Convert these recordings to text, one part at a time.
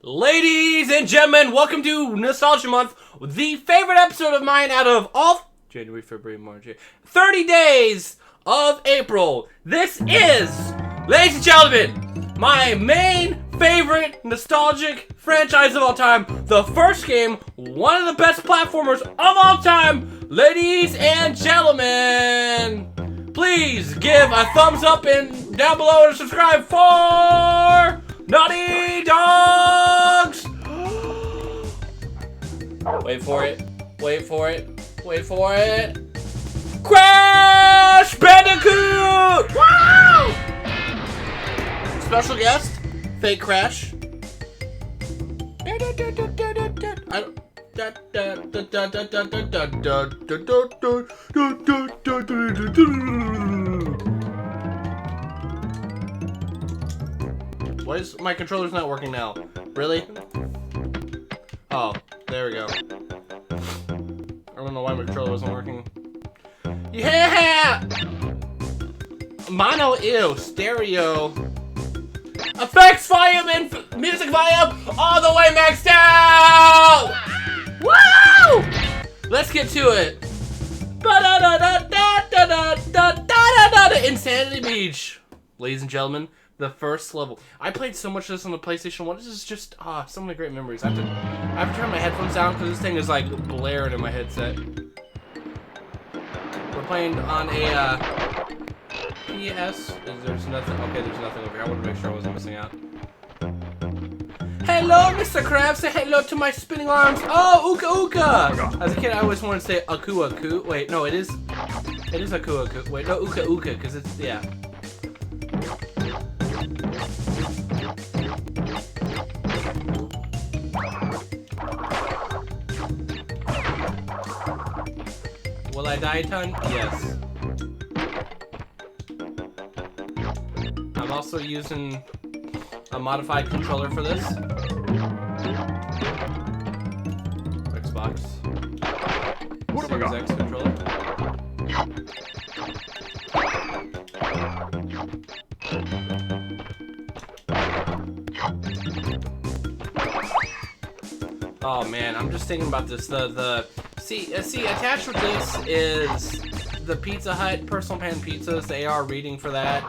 Ladies and gentlemen, welcome to Nostalgia Month, the favorite episode of mine out of all January, February, March, 30 days of April. This is, ladies and gentlemen, my main favorite nostalgic franchise of all time. The first game, one of the best platformers of all time. Ladies and gentlemen, please give a thumbs up and down below and subscribe for Naughty Dogs! Wait for it. Wait for it. Wait for it. Crash Bandicoot! Wow! Special guest, Fake Crash. Why is my controller's not working now? Really? Oh, there we go. I don't know why my controller wasn't working. Yeah! Mono, ew, stereo. Effects volume and music volume all the way maxed out! Woo! Let's get to it. Insanity Beach. Ladies and gentlemen, the first level. I played so much of this on the PlayStation 1. This is just, so many great memories. I have to turn my headphones down because this thing is like blaring in my headset. We're playing on a PS. There's nothing. Okay, there's nothing over here. I wanted to make sure I wasn't missing out. Hello, Mr. Krabs. Say hello to my spinning arms. Oh, Uka Uka. As a kid, I always wanted to say Aku Aku. Wait, no, it is Aku Aku. Wait, no, Uka Uka, because it's, yeah. Will I die a ton? Yes. I'm also using a modified controller for this. Xbox. Series X controller. Oh man, I'm just thinking about this. See, attached with this is the Pizza Hut personal pan pizzas, the AR reading for that,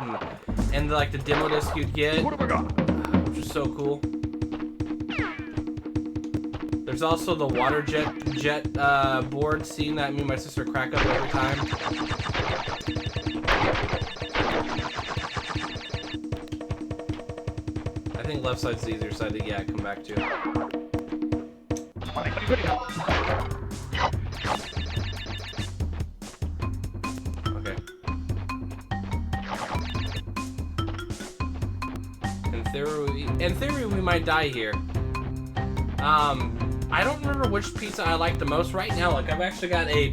and like the demo disc you'd get, which is so cool. There's also the water jet board scene that me and my sister crack up every time. I think left side's the easier side to come back to. Okay. In theory, we might die here. I don't remember which pizza I like the most right now. Like, I've actually got a,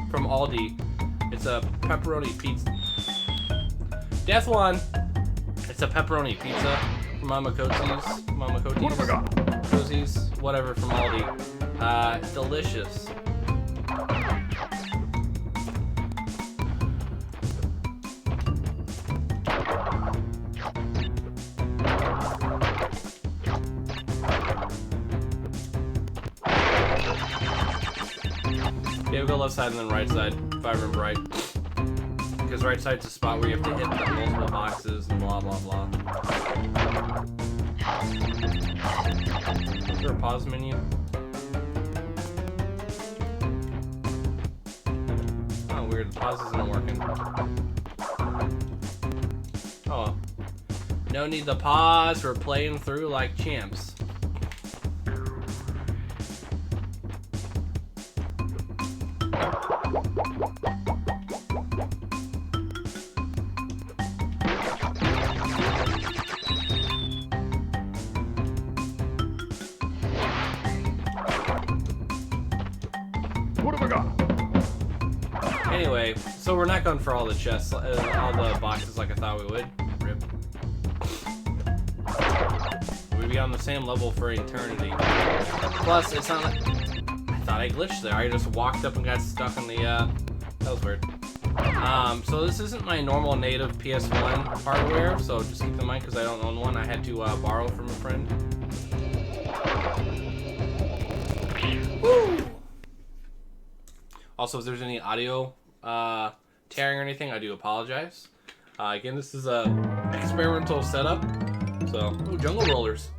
from Aldi. It's a pepperoni pizza. Death one. It's a pepperoni pizza from Mama Cozi's. Cozi's, whatever, from Aldi. Delicious. Okay, we'll go left side and then right side, if I remember right. Because right side's a spot where you have to hit the multiple boxes and blah blah blah. Is there a pause menu? Oh, weird. The pause isn't working. Oh. No need to pause. We're playing through like champs. Anyway, so we're not going for all the chests, all the boxes like I thought we would. Rip. We'd be on the same level for eternity. Plus, it's not like... I thought I glitched there. I just walked up and got stuck on the, that was weird. So this isn't my normal native PS1 hardware, so just keep in mind because I don't own one. I had to borrow from a friend. Also, if there's any audio tearing or anything, I do apologize. Again, this is a experimental setup. So, ooh, jungle rollers.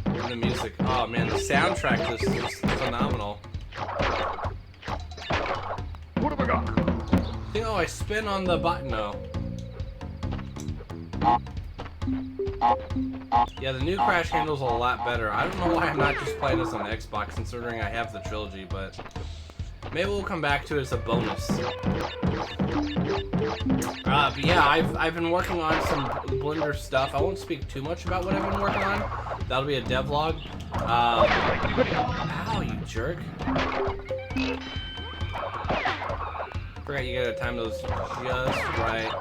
And the music. Oh man, the soundtrack is phenomenal. What have I got? Oh, I spin on the button. No. Yeah, the new Crash handles a lot better. I don't know why I'm not just playing this on Xbox, considering I have the trilogy, but maybe we'll come back to it as a bonus. But yeah, I've been working on some Blender stuff. I won't speak too much about what I've been working on. That'll be a devlog. Ow, you jerk. Forgot you gotta time those just right.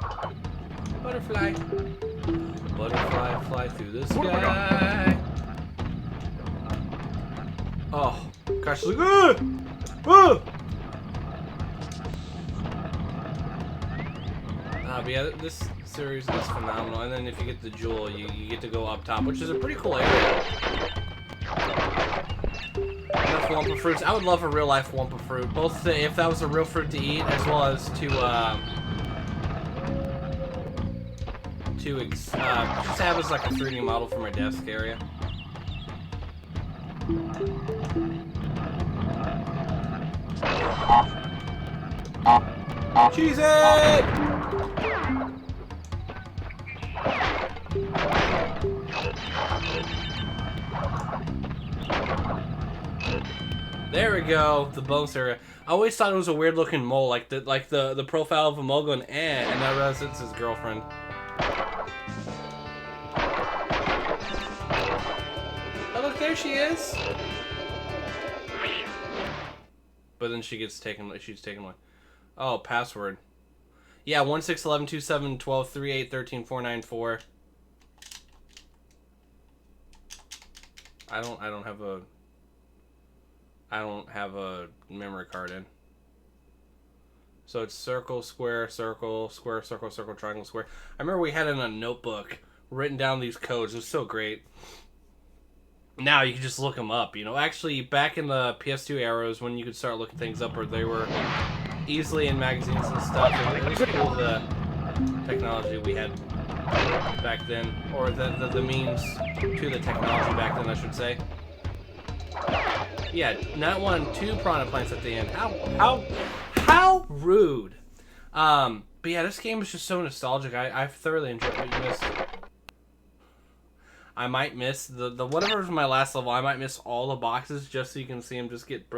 Butterfly. Butterfly, fly through the sky. Oh, Crash is like, ah! Ah! But yeah, this series is phenomenal. And then if you get the jewel, you get to go up top, which is a pretty cool area. Enough Wumpa fruits. I would love a real life Wumpa fruit, both if that was a real fruit to eat, as well as to just have as like a 3D model for my desk area. Cheese it! There we go, the bones area. I always thought it was a weird looking mole, like the profile of a mole going and I realized it's his girlfriend. Oh look, there she is. But then she gets taken. She's taken away. Oh, password. Yeah, 161271238134494. I don't have a memory card in. So it's circle, square, circle, square, circle, circle, triangle, square. I remember we had it in a notebook, written down these codes. It was so great. Now you can just look them up. You know, actually, back in the PS2 eras, when you could start looking things up, or they were easily in magazines and stuff. It was cool, the technology we had back then, or the means to the technology back then, I should say. Yeah, not one, two piranha plants at the end. How rude. But yeah, this game is just so nostalgic. I thoroughly enjoyed what you missed. I might miss the whatever's my last level. I might miss all the boxes just so you can see them just get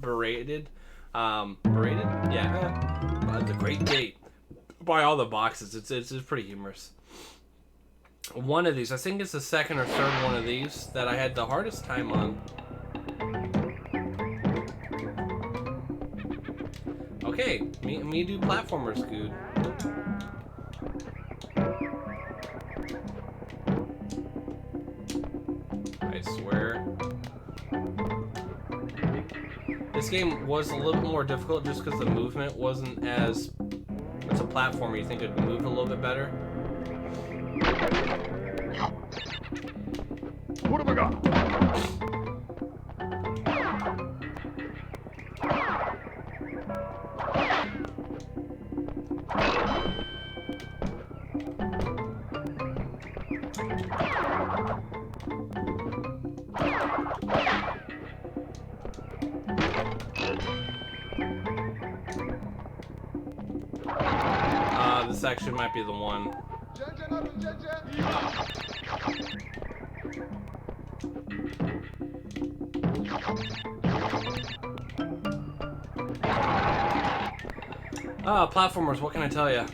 berated. Berated? Yeah. The Great Gate. By all the boxes. It's pretty humorous. One of these, I think it's the second or third one of these that I had the hardest time on. Okay, me do platformers good. I swear. This game was a little more difficult just because the movement wasn't as... It's a platformer, you think it'd move a little bit better? What have I got? This actually might be the one. Platformers, what can I tell you?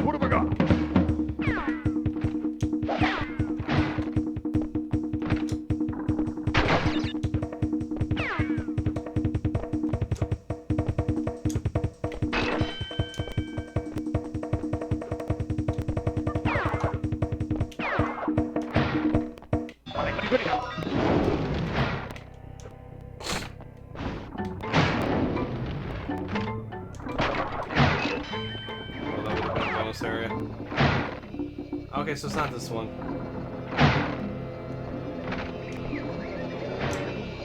What have I got? Area. Okay, so it's not this one.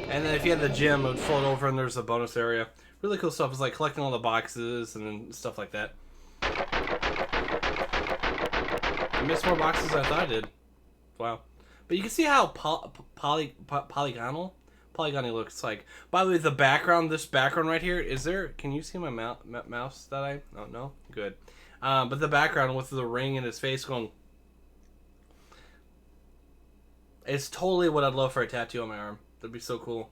And then if you had the gym, it would float over and there's a bonus area. Really cool stuff. It's like collecting all the boxes and then stuff like that. I missed more boxes than I thought I did. Wow. But you can see how polygonal it looks like. By the way, the background, this background right here, is there, can you see my mouse that I, oh no? Good. But the background with the ring in his face going, it's totally what I'd love for a tattoo on my arm. That'd be so cool.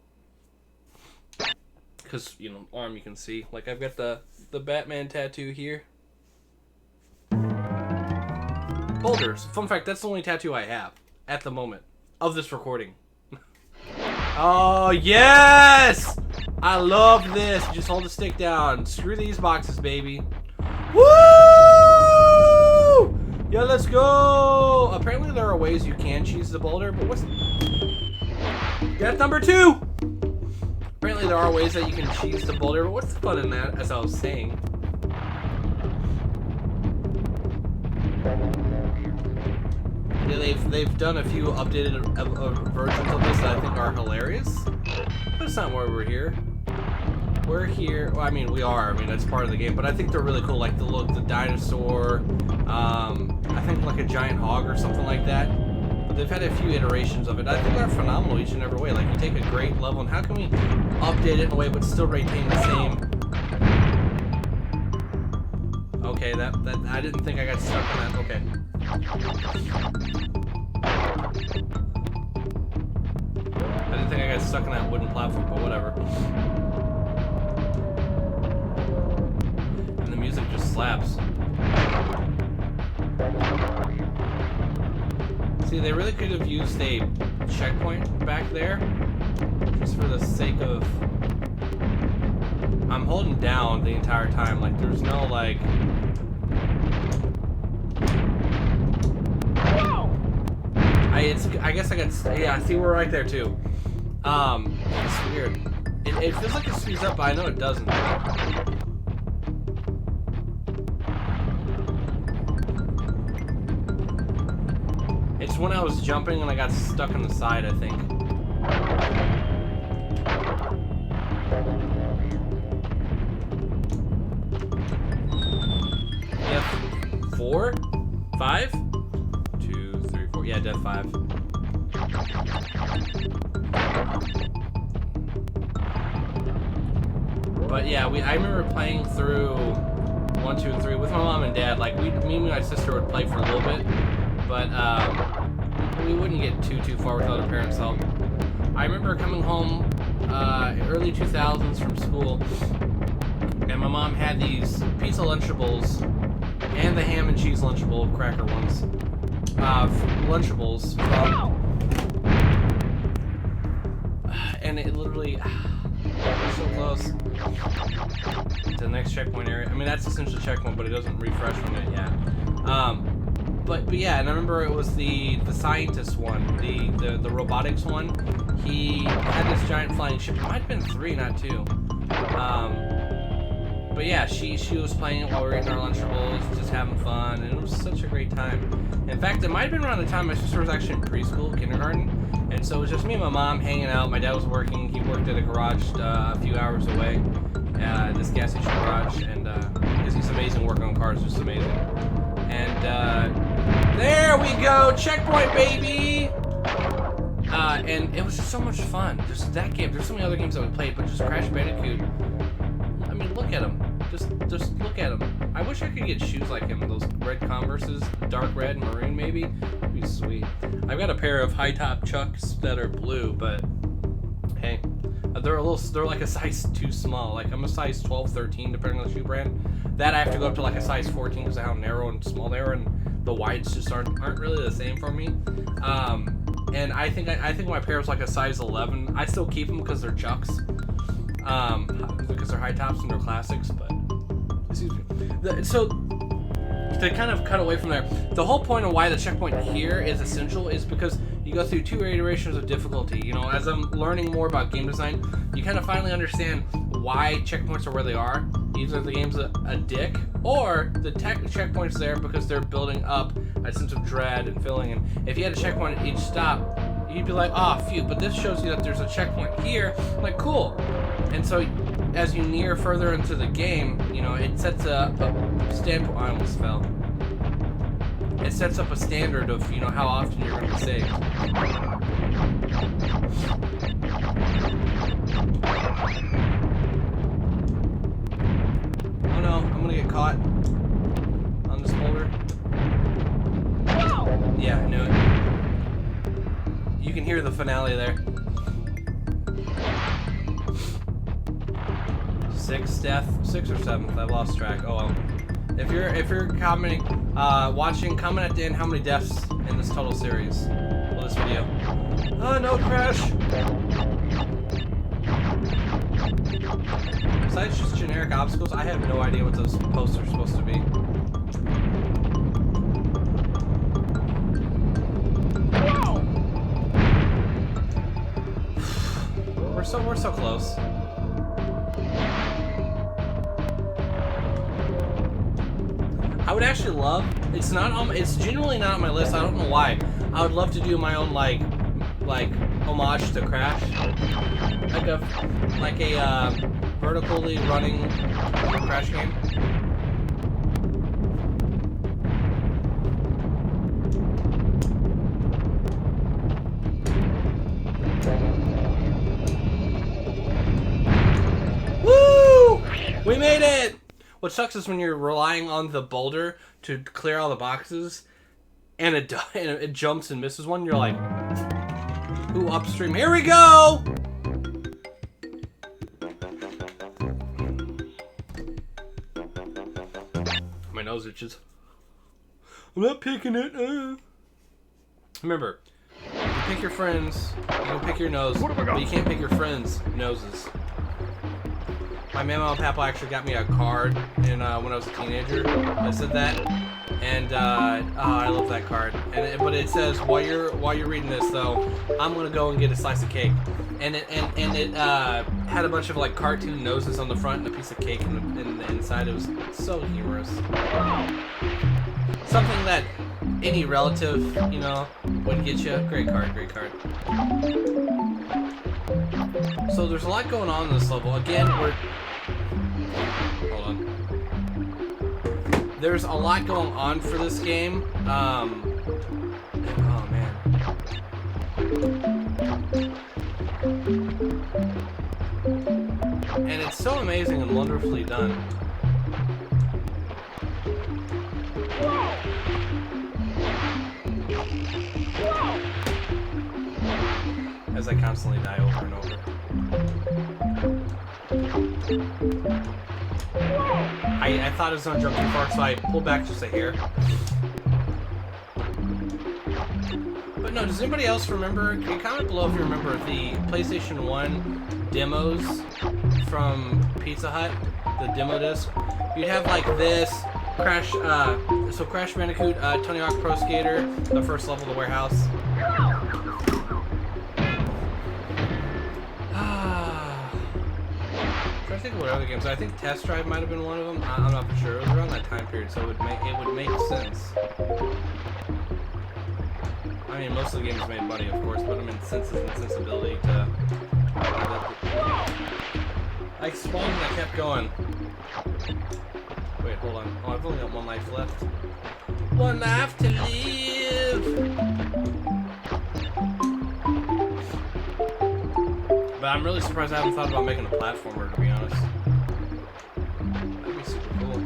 Because, you know, arm you can see. Like, I've got the Batman tattoo here. Boulders. Fun fact, that's the only tattoo I have at the moment of this recording. Oh, yes! I love this. Just hold the stick down. Screw these boxes, baby. Woo! Yeah, let's go! Apparently there are ways you can cheese the boulder, but what's... Death number 2! Apparently there are ways that you can cheese the boulder, but what's the fun in that, as I was saying? Yeah, they've done a few updated versions of this that I think are hilarious. But it's not why we're here. We're here. Well, I mean, we are. I mean, that's part of the game. But I think they're really cool. Like the dinosaur. I think like a giant hog or something like that. But they've had a few iterations of it. I think they're phenomenal each and every way. Like you take a great level, and how can we update it in a way but still retain the same? Okay, that I didn't think I got stuck on that. Okay. I didn't think I got stuck on that wooden platform, but whatever. And the music just slaps. See, they really could have used a checkpoint back there, just for the sake of... I'm holding down the entire time, like there's no like... I guess I got, yeah, see, we're right there too. It's weird. It feels like it speeds up, but I know it doesn't. It's when I was jumping and I got stuck on the side, I think. Yeah, 4? 5? 2, 3, 4. Yeah, death 5. But yeah, I remember playing through 1, 2, and 3 with my mom and dad. Like me and my sister would play for a little bit, but we wouldn't get too far without our parents' help. I remember coming home early 2000s from school, and my mom had these pizza Lunchables and the ham and cheese Lunchable cracker ones. Lunchables from, and it literally was so close to the next checkpoint area. I mean, that's essentially checkpoint, but it doesn't refresh from it yet. But yeah, and I remember it was the scientist one, the robotics one. He had this giant flying ship. It might have been 3, not 2. But yeah, she was playing it while we were eating our Lunchables, just having fun, and it was such a great time. In fact, it might have been around the time my sister was actually in preschool, kindergarten, and so it was just me and my mom hanging out. My dad was working. He worked at a garage a few hours away, this gas station garage, and because he's amazing working on cars, just amazing. And there we go, checkpoint, baby! And it was just so much fun. Just that game. There's so many other games that we played, but just Crash Bandicoot. I mean, look at him. Just look at him. I wish I could get shoes like him. Those red Converses, dark red, maroon maybe. That'd be sweet. I've got a pair of high top Chucks that are blue, but hey, they're like a size too small. Like I'm a size 12, 13, depending on the shoe brand. That I have to go up to like a size 14 because of how narrow and small they are, and the wides just aren't really the same for me. And I think my pair was like a size 11. I still keep them because they're Chucks. Because they're high tops and they're classics, but excuse me. So to kind of cut away from there, the whole point of why the checkpoint here is essential is because you go through 2 iterations of difficulty. You know, as I'm learning more about game design, you kind of finally understand why checkpoints are where they are. Either the game's a dick, or the checkpoint's there because they're building up a sense of dread and feeling. And if you had a checkpoint at each stop, you'd be like, oh, phew. But this shows you that there's a checkpoint here. Like, cool. And so as you near further into the game, you know, it sets a standpoint. I almost fell. It sets up a standard of, you know, how often you're going to be saved. Oh no, I'm going to get caught on this boulder. Yeah, I knew it. You can hear the finale there. 6th death, 6th or 7th. I've lost track. Oh well. If you're commenting, watching, comment at the end how many deaths in this total series. Well, this video. Oh no, crash. Besides just generic obstacles, I have no idea what those posts are supposed to be. We're so close. I would actually love. It's genuinely not on my list. I don't know why. I would love to do my own like homage to Crash, like a vertically running Crash game. Woo! We made it! What sucks is when you're relying on the boulder to clear all the boxes, and it jumps and misses one. You're like, ooh, upstream. Here we go! My nose itches. I'm not picking it. Remember, you can pick your friends, you can pick your nose, but you can't pick your friends' noses. My mama and papa actually got me a card when I was a teenager that said that, and I love that card. But it says while you're reading this though, I'm gonna go and get a slice of cake, and it had a bunch of like cartoon noses on the front and a piece of cake in the inside. It was so humorous. Something that any relative, you know, would get you. Great card. So there's a lot going on in this level. Again, hold on. There's a lot going on for this game. Oh man. And it's so amazing and wonderfully done. As I constantly die over and over. I thought it was gonna jump too far, so I pulled back just a hair. But no, does anybody else remember? Can you comment below if you remember the PlayStation 1 demos from Pizza Hut? The demo disc? You'd have like this, Crash Bandicoot, Tony Hawk Pro Skater, the first level of the warehouse. I think what other games? I think Test Drive might have been one of them. I'm not for sure. It was around that time period, so it would make sense. I mean, most of the games made money, of course, but I mean, senses and sensibility to. I spawned and I kept going. Wait, hold on. Oh, I've only got 1 life left. 1 life to live. But I'm really surprised I haven't thought about making a platformer, to be honest. That'd be super cool.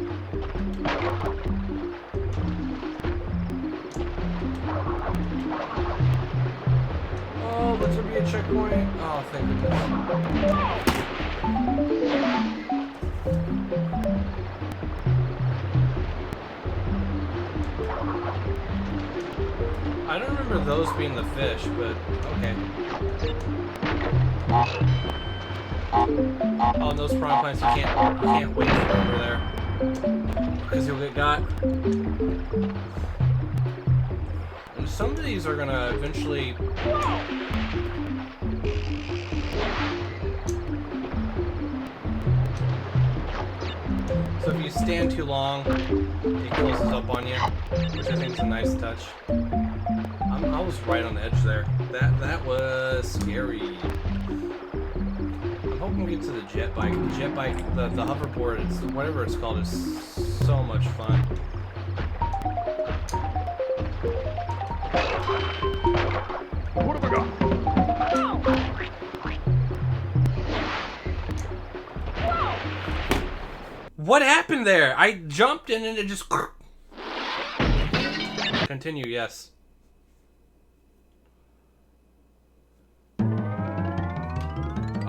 Oh, let there be a checkpoint. Oh, thank goodness. I don't remember those being the fish, but okay. Oh, and those prawn plants, you can't wait for over there. Because you'll get got. And some of these are gonna eventually. So if you stand too long, it closes up on you, which I think is a nice touch. I was right on the edge there. That was scary. I'm hoping we get to the jet bike. The jet bike, the hoverboard, it's whatever it's called, is so much fun. What have I got? What happened there? I jumped and then it just. Continue, yes.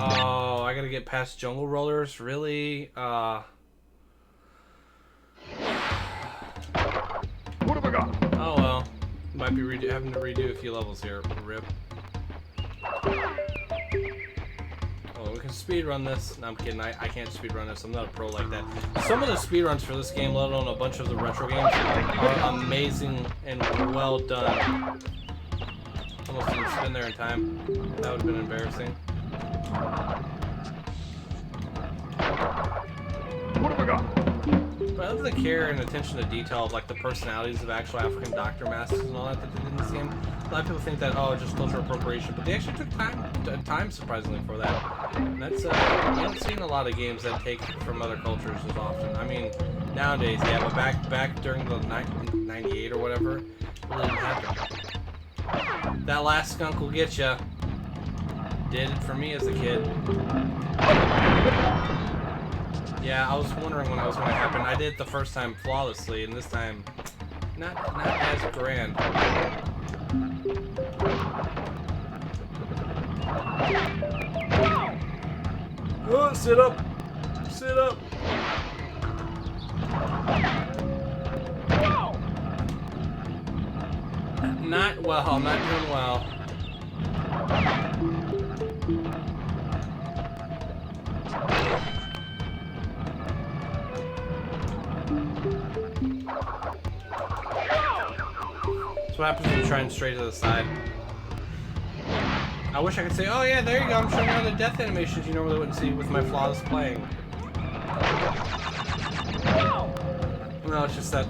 Oh, I gotta get past jungle rollers? Really? What have I got? Oh well. Might be having to redo a few levels here. Rip. Oh, we can speedrun this. No, I'm kidding. I can't speedrun this. I'm not a pro like that. Some of the speedruns for this game, let alone a bunch of the retro games, are amazing and well done. Almost didn't spin there in time. That would have been embarrassing. What have I got? But I love the care and attention to detail of like the personalities of actual African doctor masks and all that they did in this game. A lot of people think that, oh, just cultural appropriation, but they actually took time surprisingly for that. And that's I don't see in a lot of games that take from other cultures as often. I mean, nowadays, yeah, but back during the 98 or whatever, it really didn't happen. That last skunk will get ya. Did it for me as a kid. Yeah, I was wondering when that was going to happen. I did it the first time flawlessly, and this time, not as grand. Oh, sit up! Sit up! Not well. I'm not doing well. That's what happens when you're trying straight to the side. I wish I could say, oh yeah, there you go, I'm showing you all the death animations you normally wouldn't see with my flawless playing. No, it's just that,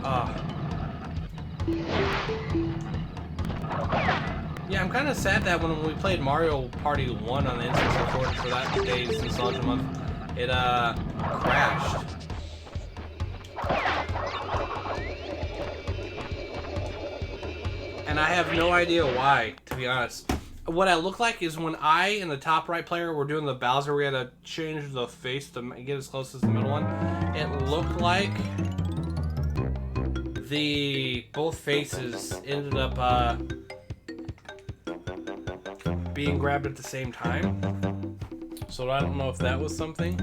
Yeah, I'm kind of sad that when we played Mario Party 1 on the Instant Support for that day's Nostalgia Month, it, crashed. And I have no idea why, to be honest. What I look like is when I and the top right player were doing the Bowser, we had to change the face to get as close as the middle one. It looked like both faces ended up being grabbed at the same time. So I don't know if that was something.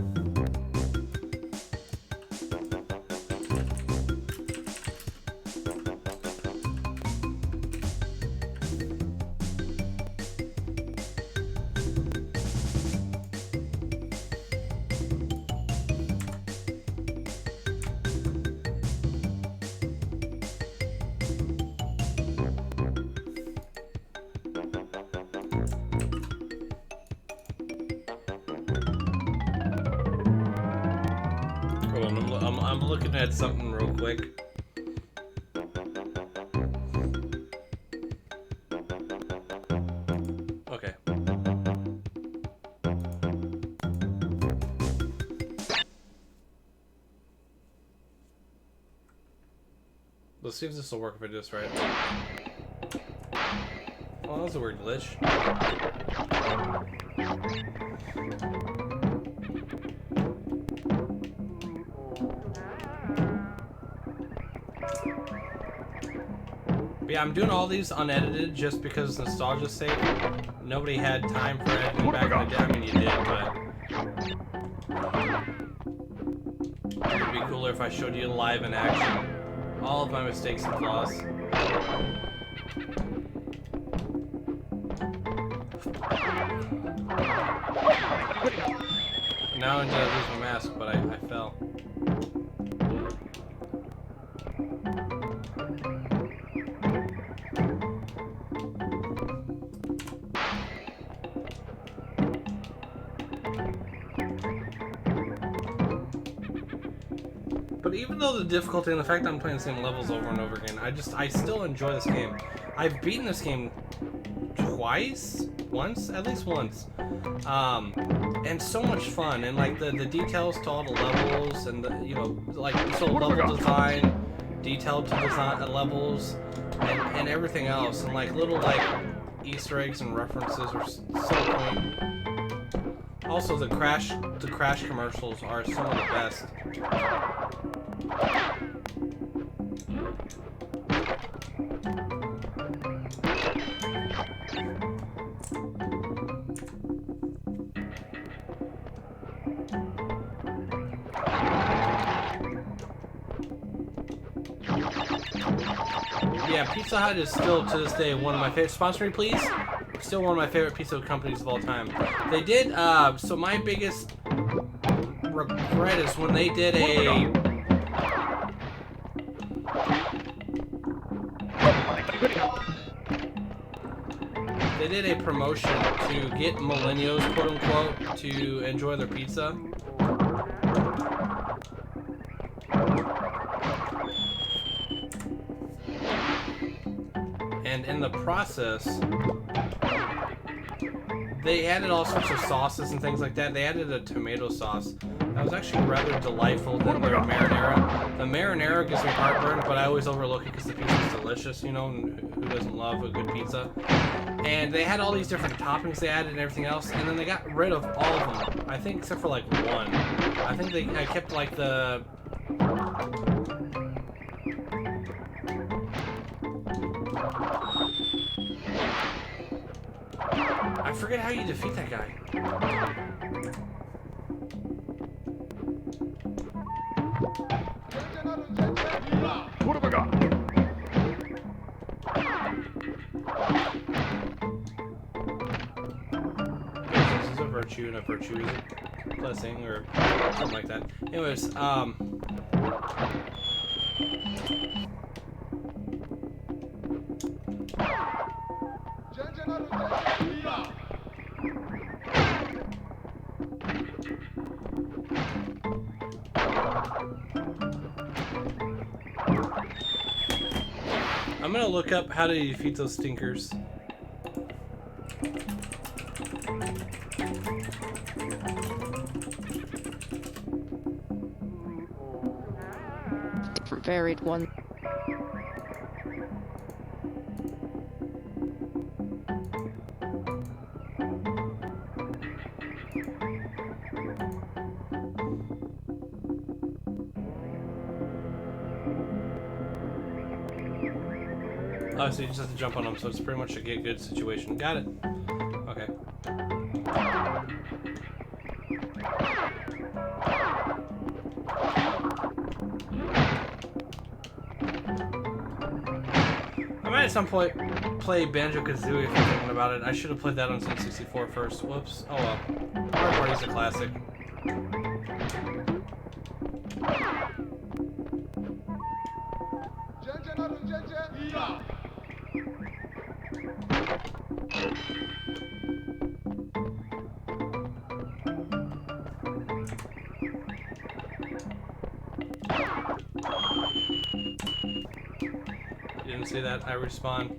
I'm looking at something real quick. Okay. Let's see if this will work if I do this right. Oh, that was a weird glitch. But yeah, I'm doing all these unedited just because nostalgia's sake. Nobody had time for editing back in the day. I mean, you did, but it'd be cooler if I showed you live in action. All of my mistakes and flaws. Now I lose my mask, but I fell. even though the difficulty and the fact that I'm playing the same levels over and over again, I still enjoy this game. I've beaten this game at least once, and so much fun, and like the details to all the levels, and the like level design, detailed to design levels, and everything else, and like little like Easter eggs and references are so quaint. Also, the crash commercials are some of the best. Yeah, Pizza Hut is still to this day one of my favorite. Sponsor me, please. Still one of my favorite pizza companies of all time. They did. So my biggest regret is when they did a. They did a promotion to get millennials, quote unquote, to enjoy their pizza. And in the process, they added all sorts of sauces and things like that. They added a tomato sauce that was actually rather delightful than their marinara. The marinara gives me heartburn, but I always overlook it because the pizza's delicious, you know, and who doesn't love a good pizza? And they had all these different toppings they added and everything else, and then they got rid of all of them, I think, except for like one. I think I kept like the... I forget how you defeat that guy. What have I got? This is a virtue, and a virtue is a blessing, or something like that. Anyways, I'm gonna look up how to defeat those stinkers. Varied one. Oh, so you just have to jump on them, so it's pretty much a get good situation. Got it. Okay. I might at some point play Banjo-Kazooie if I'm thinking about it. I should have played that on N64 first. Whoops. Oh well. Mario Party's a classic. You didn't see that? I respawn.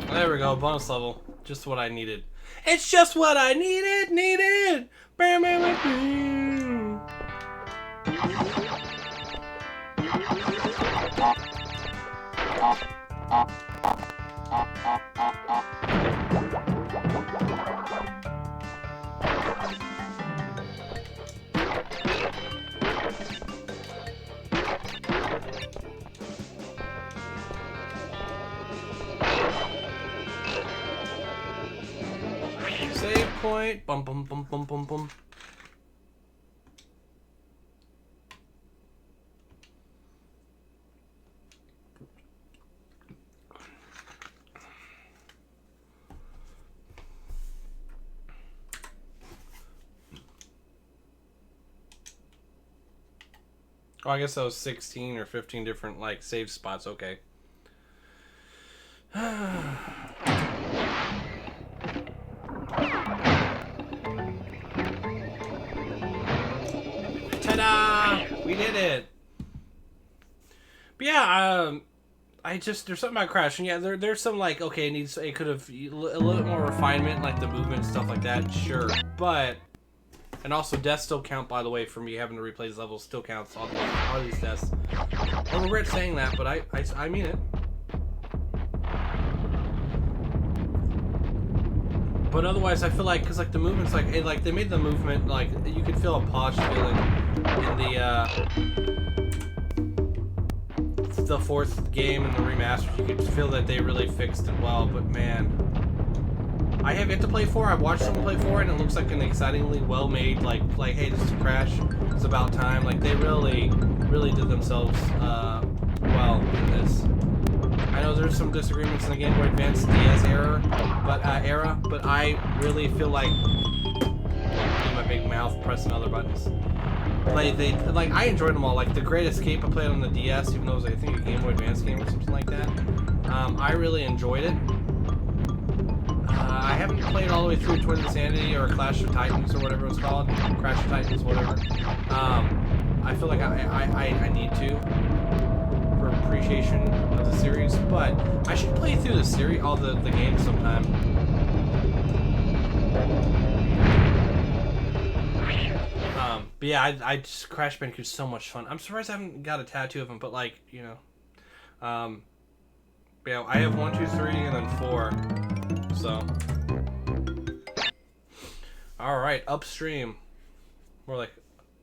There we go, bonus level. Just what I needed. It's just what I needed. Save point. Bum bum bum bum bum bum. Oh, I guess that was 16 or 15 different, like, save spots. Okay. Ta-da! We did it! But yeah, there's something about Crash, and yeah, there's some, like, okay, it could have a little bit more refinement, like the movement and stuff like that, sure, but, and also deaths still count, by the way, for me having to replay these levels, still counts, all these deaths. I regret saying that, but I mean it. But otherwise, I feel like, because, like, the movement's, like, they made the movement, like, you could feel a polished feeling in the fourth game and the remaster. You could feel that they really fixed it well, but man, I have yet to play 4. I've watched someone play 4, and it looks like an excitingly well-made, like, hey, this is Crash, it's about time. Like, they really did themselves, well in this. I know there's some disagreements in the Game Boy Advance DS era, but I really feel like my big mouth pressing other buttons. Like I enjoyed them all. Like the Great Escape I played on the DS, even though it was, I think, a Game Boy Advance game or something like that. I really enjoyed it. I haven't played all the way through Twin Insanity or Clash of Titans or whatever it was called, Crash of Titans, whatever. I feel like I need to, for appreciation of the series, but I should play through all the games sometime. But yeah, I just Crash Bandicoot's so much fun. I'm surprised I haven't got a tattoo of him, but like, you know, yeah, I have 1, 2, 3, and then 4. So, all right, upstream. More like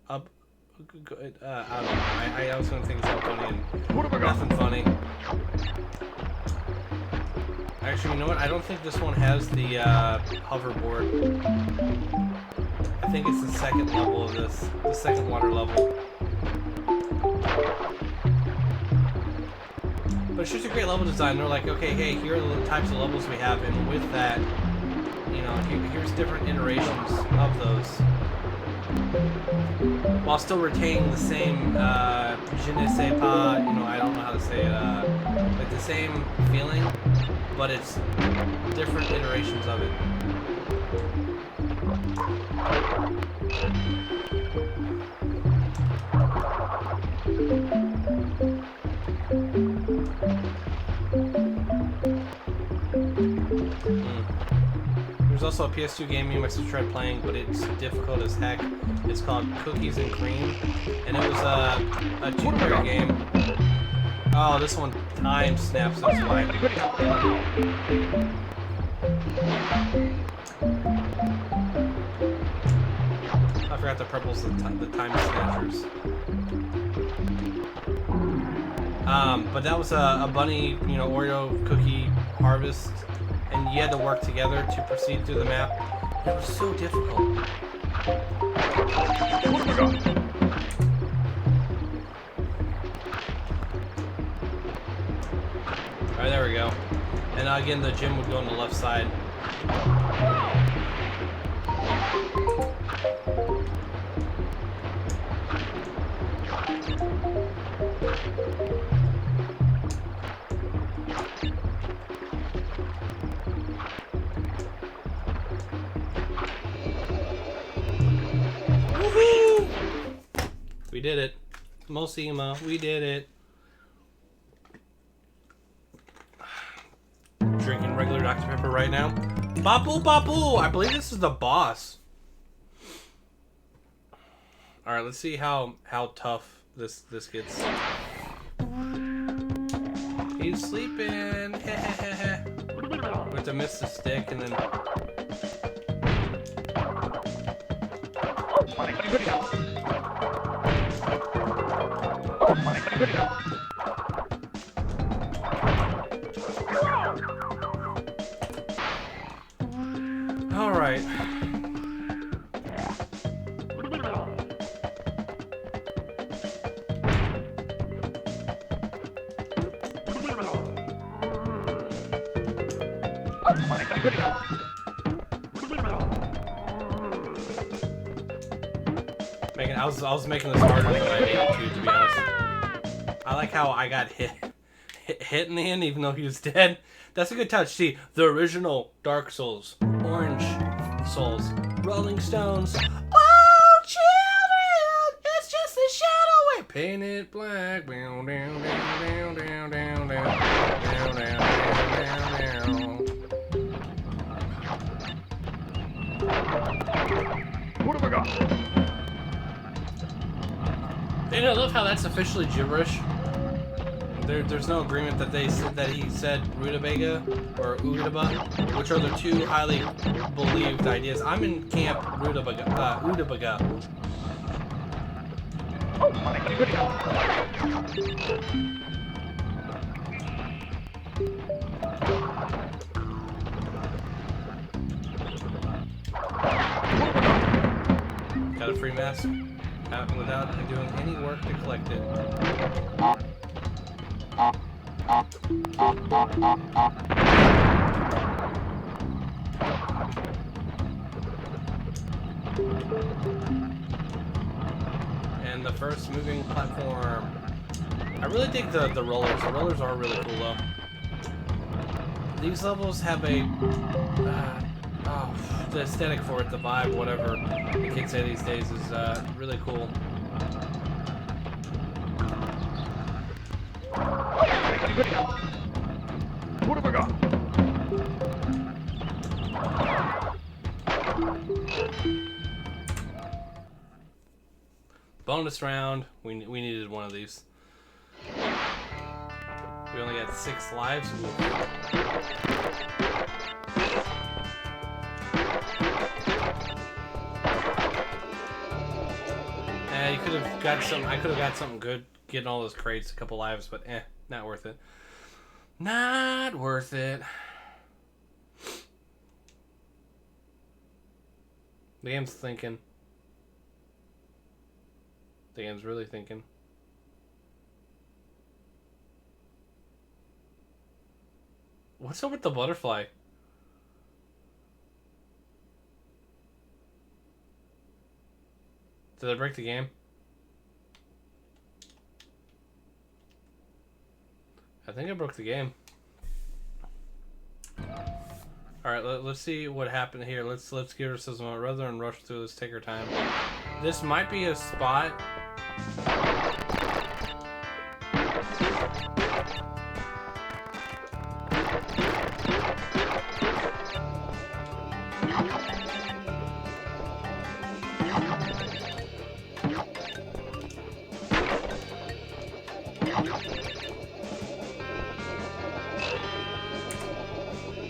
up. I don't know. I was gonna think something funny and nothing funny. Actually, you know what? I don't think this one has the hoverboard. I think it's the second level of this, the second water level. But it's just a great level design. They're like, okay, hey, here are the types of levels we have, and with that, you know, here's different iterations of those, while still retaining the same, je ne sais pas, you know, I don't know how to say it, like the same feeling, but it's different iterations of it. There's also a PS2 game me and my sister tried playing, but it's difficult as heck. It's called Cookies and Cream, and it was a 2-player game. Oh, this one time snaps. That's why. I forgot the purple's the time snatchers. But that was a bunny, you know, Oreo cookie harvest, and you had to work together to proceed through the map. It was so difficult. Alright, there we go. And again, the gym would go on the left side. Woohoo! We did it. Mosima, we did it. Drinking regular Dr. Pepper right now. Bapu Bapu! I believe this is the boss. Alright, let's see how tough this gets. He's sleeping. We have to miss the stick and then. All right. I was making this harder than I needed to be honest. how I got hit in the end, even though he was dead. That's a good touch. See, the original Dark Souls, Orange Souls, Rolling Stones. Oh, children, it's just a shadow. We paint it black. Down, down, down, down, down, down, down, down, down, down. What have I got? And I love how that's officially gibberish. There's no agreement that he said rutabaga or ugadabaga, which are the two highly believed ideas. I'm in camp rutabaga. Utabaga. Oh, my goodness. Got a free mask without doing any work to collect it. And the first moving platform. I really dig the rollers. The rollers are really cool though. These levels have a the aesthetic for it, the vibe, whatever the kids say these days is really cool. What have I got? Bonus round. We needed one of these. We only got 6 lives. You could have got some. I could have got something good getting all those crates, a couple lives, but not worth it. Not worth it. The game's thinking. The game's really thinking. What's up with the butterfly? Did I break the game? I think I broke the game. Alright, let's see what happened here. Let's give ourselves a moment. Rather than rush through, let's take our time. This might be a spot.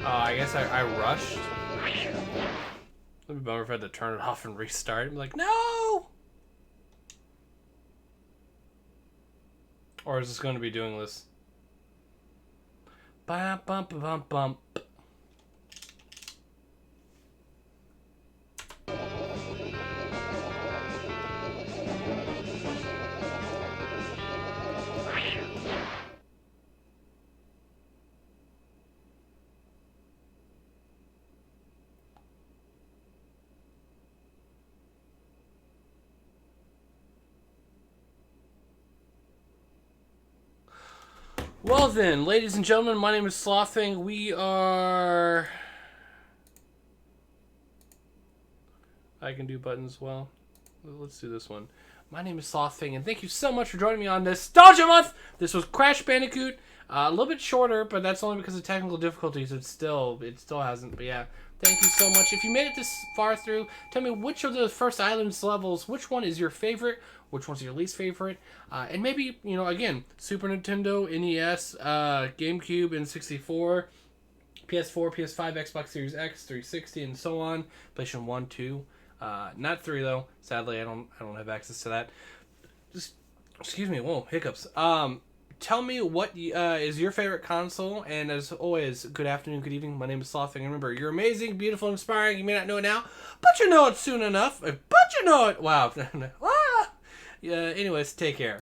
I guess I rushed. It'd be bummer if I had to turn it off and restart. I'm like, no! Or is this going to be doing this? Bump, bump, bump, bump. Well then, ladies and gentlemen, my name is SlothFang. We are... I can do buttons well. Let's do this one. My name is SlothFang, and thank you so much for joining me on Nostalgia Month! This was Crash Bandicoot. A little bit shorter, but that's only because of technical difficulties. It still hasn't, but yeah. Thank you so much. If you made it this far through, tell me which of the first islands levels, which one is your favorite, which one's your least favorite, and maybe, you know, again, Super Nintendo, NES, GameCube, N64, PS4, PS5, Xbox Series X, 360, and so on. PlayStation 1, 2, not 3 though. Sadly, I don't have access to that. Just, excuse me, whoa, hiccups. Tell me what is your favorite console, and as always, good afternoon, good evening. My name is SlothFang. Remember, you're amazing, beautiful, inspiring. You may not know it now, but you know it soon enough. But you know it. Wow. Yeah. Anyways, take care.